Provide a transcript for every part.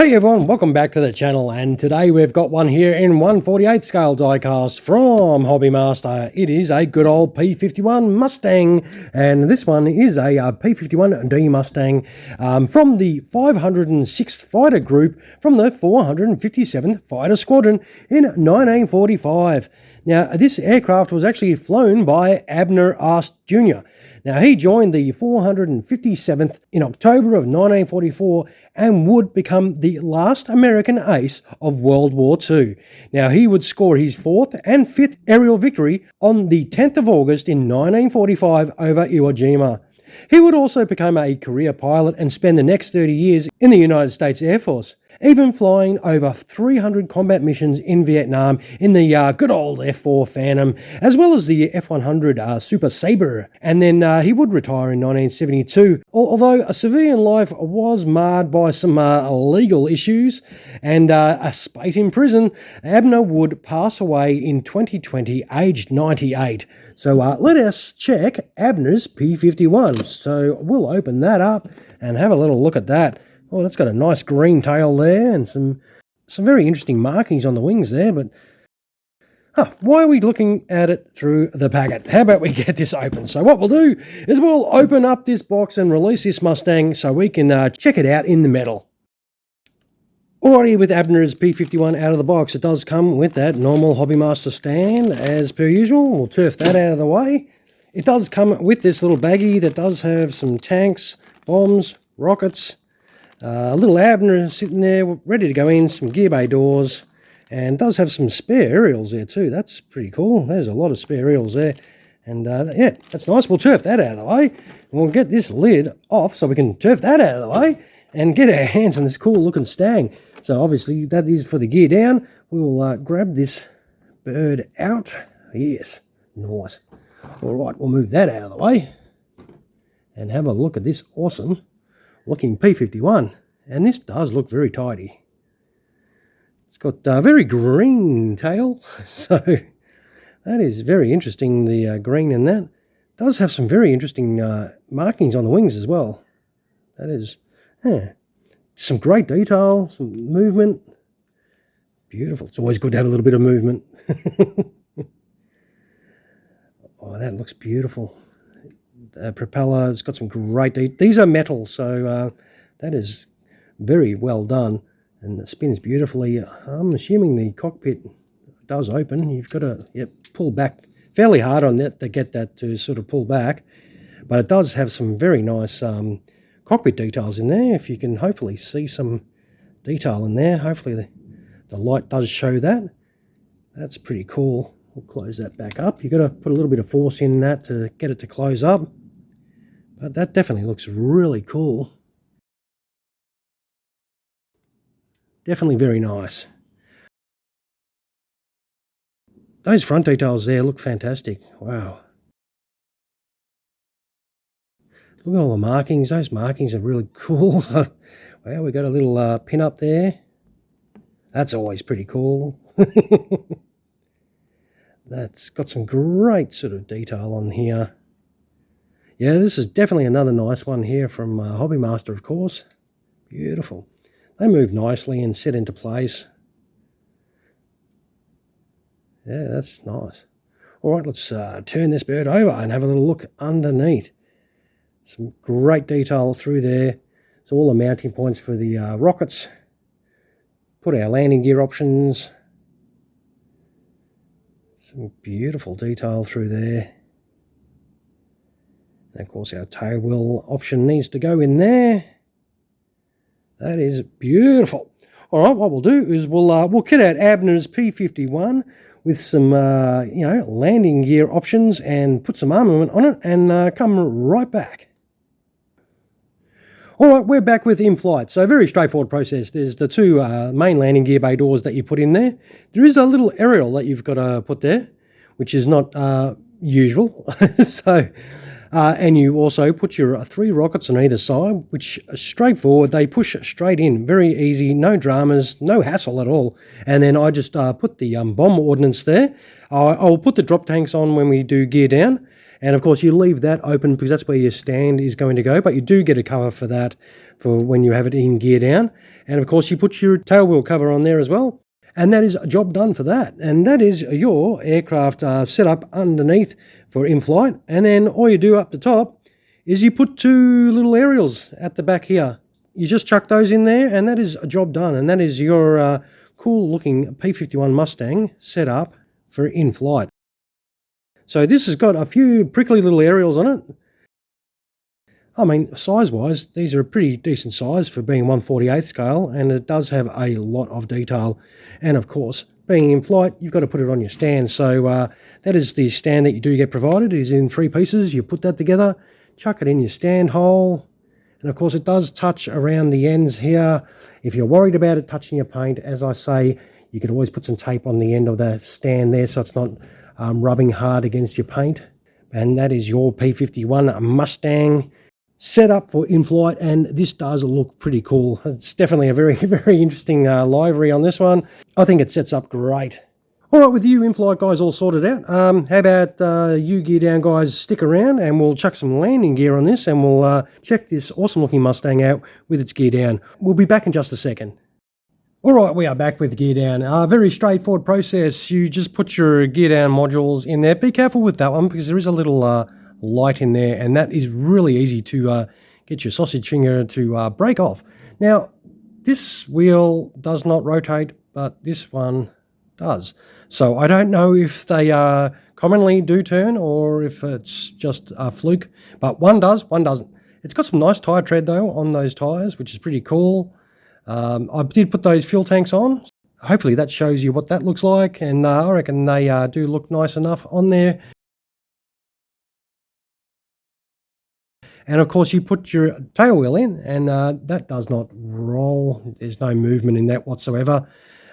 Hey everyone, welcome back to the channel, and today we've got one here in 1/48 scale diecast from Hobby Master. It is a good old P-51 Mustang, and this one is a P-51D Mustang from the 506th Fighter Group from the 457th Fighter Squadron in 1945. Now, this aircraft was actually flown by Abner Aust Jr. Now, he joined the 457th in October of 1944 and would become the last American ace of World War II. Now, he would score his 4th and 5th aerial victory on the 10th of August in 1945 over Iwo Jima. He would also become a career pilot and spend the next 30 years in the United States Air Force, even flying over 300 combat missions in Vietnam in the good old F-4 Phantom, as well as the F-100 Super Sabre. And then he would retire in 1972, although a civilian life was marred by some legal issues and a spate in prison. Abner would pass away in 2020, aged 98. So let us check Abner's P-51. So we'll open that up and have a little look at that. Oh, that's got a nice green tail there and some very interesting markings on the wings there, but why are we looking at it through the packet? How about we get this open? So what we'll do is we'll open up this box and release this Mustang so we can check it out in the metal. Alrighty, with Abner's P-51 out of the box, it does come with that normal Hobby Master stand as per usual. We'll turf that out of the way. It does come with this little baggie that does have some tanks, bombs, rockets, a little Abner sitting there ready to go in, some gear bay doors, and does have some spare aerials there too. That's pretty cool. There's a lot of spare aerials there. And yeah, that's nice. We'll turf that out of the way. And we'll get this lid off so we can turf that out of the way and get our hands on this cool looking Stang. So obviously that is for the gear down. We will grab this bird out. Yes, nice. All right, we'll move that out of the way and have a look at this awesome looking P-51. And this does look very tidy. It's got a very green tail, so that is very interesting, the green in that. It does have some very interesting markings on the wings as well. That is, some great detail, some movement. Beautiful. It's always good to have a little bit of movement. Oh, that looks beautiful. Propeller, it's got some great these are metal, so that is very well done, and it spins beautifully. I'm assuming the cockpit does open. You've got to pull back fairly hard on that to get that to sort of pull back, but it does have some very nice cockpit details in there. If you can hopefully see some detail in there, hopefully the light does show that. That's pretty cool. We'll close that back up. You've got to put a little bit of force in that to get it to close up. But that definitely looks really cool. Definitely very nice. Those front details there look fantastic. Wow. Look at all the markings. Those markings are really cool. Well, we got a little pin up there. That's always pretty cool. That's got some great sort of detail on here. Yeah, this is definitely another nice one here from Hobby Master, of course. Beautiful. They move nicely and set into place. Yeah, that's nice. All right, let's turn this bird over and have a little look underneath. Some great detail through there. So all the mounting points for the rockets. Put our landing gear options. Some beautiful detail through there. And of course our tail wheel option needs to go in there. That is beautiful. All right, what we'll do is we'll kit out Abner's P-51 with some landing gear options and put some armament on it and come right back. All right, we're back with in-flight. So very straightforward process. There's the two main landing gear bay doors that you put in there. There is a little aerial that you've got to put there, which is not usual. So And you also put your 3 rockets on either side, which are straightforward. They push straight in, very easy, no dramas, no hassle at all. And then I just put the bomb ordnance there. I'll put the drop tanks on when we do gear down. And of course you leave that open because that's where your stand is going to go, but you do get a cover for that for when you have it in gear down. And of course you put your tail wheel cover on there as well. And that is a job done for that. And that is your aircraft set up underneath for in-flight. And then all you do up the top is you put 2 little aerials at the back here. You just chuck those in there and that is a job done. And that is your cool looking P-51 Mustang set up for in-flight. So this has got a few prickly little aerials on it. I mean, size-wise, these are a pretty decent size for being 1/48 scale, and it does have a lot of detail. And of course, being in flight, you've got to put it on your stand. So that is the stand that you do get provided. It is in 3 pieces. You put that together, chuck it in your stand hole, and of course it does touch around the ends here. If you're worried about it touching your paint, as I say, you could always put some tape on the end of the stand there so it's not rubbing hard against your paint. And that is your P-51 Mustang set up for in-flight, and this does look pretty cool. It's definitely a very, very interesting livery on this one. I think it sets up great. All right, with you in-flight guys all sorted out, how about you gear down guys stick around and we'll chuck some landing gear on this and we'll check this awesome looking Mustang out with its gear down. We'll be back in just a second. All right, we are back with gear down. Very straightforward process. You just put your gear down modules in there. Be careful with that one because there is a little light in there, and that is really easy to get your sausage finger to break off. Now, this wheel does not rotate, but this one does. So I don't know if they commonly do turn or if it's just a fluke, but one does, one doesn't. It's got some nice tyre tread though on those tyres, which is pretty cool. I did put those fuel tanks on. Hopefully that shows you what that looks like, and I reckon they do look nice enough on there. And of course you put your tail wheel in, and that does not roll. There's no movement in that whatsoever.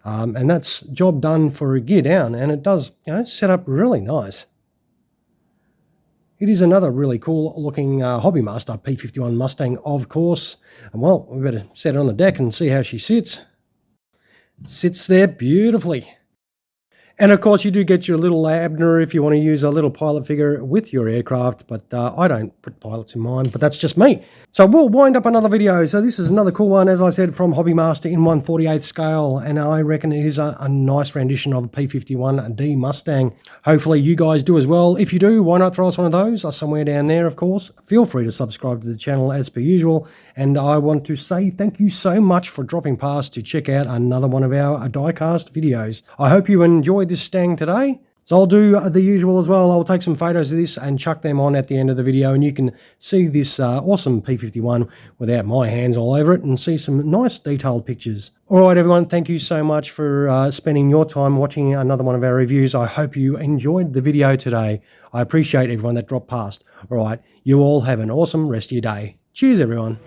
And that's job done for a gear down, and it does, you know, set up really nice. It is another really cool looking Hobbymaster P-51 Mustang, of course. And well, we better set it on the deck and see how she sits. Sits there beautifully. And of course you do get your little Abner if you want to use a little pilot figure with your aircraft, but I don't put pilots in mine, but that's just me. So we'll wind up another video. So this is another cool one, as I said, from Hobbymaster in 1/48 scale, and I reckon it is a nice rendition of a P-51D Mustang. Hopefully you guys do as well. If you do, why not throw us one of those somewhere down there, of course. Feel free to subscribe to the channel as per usual, and I want to say thank you so much for dropping past to check out another one of our diecast videos. I hope you enjoyed this Stang today. So I'll do the usual as well. I'll take some photos of this and chuck them on at the end of the video, and you can see this awesome P-51 without my hands all over it and see some nice detailed pictures. All right, everyone, thank you so much for spending your time watching another one of our reviews. I hope you enjoyed the video today. I appreciate everyone that dropped past. All right, you all have an awesome rest of your day. Cheers, everyone.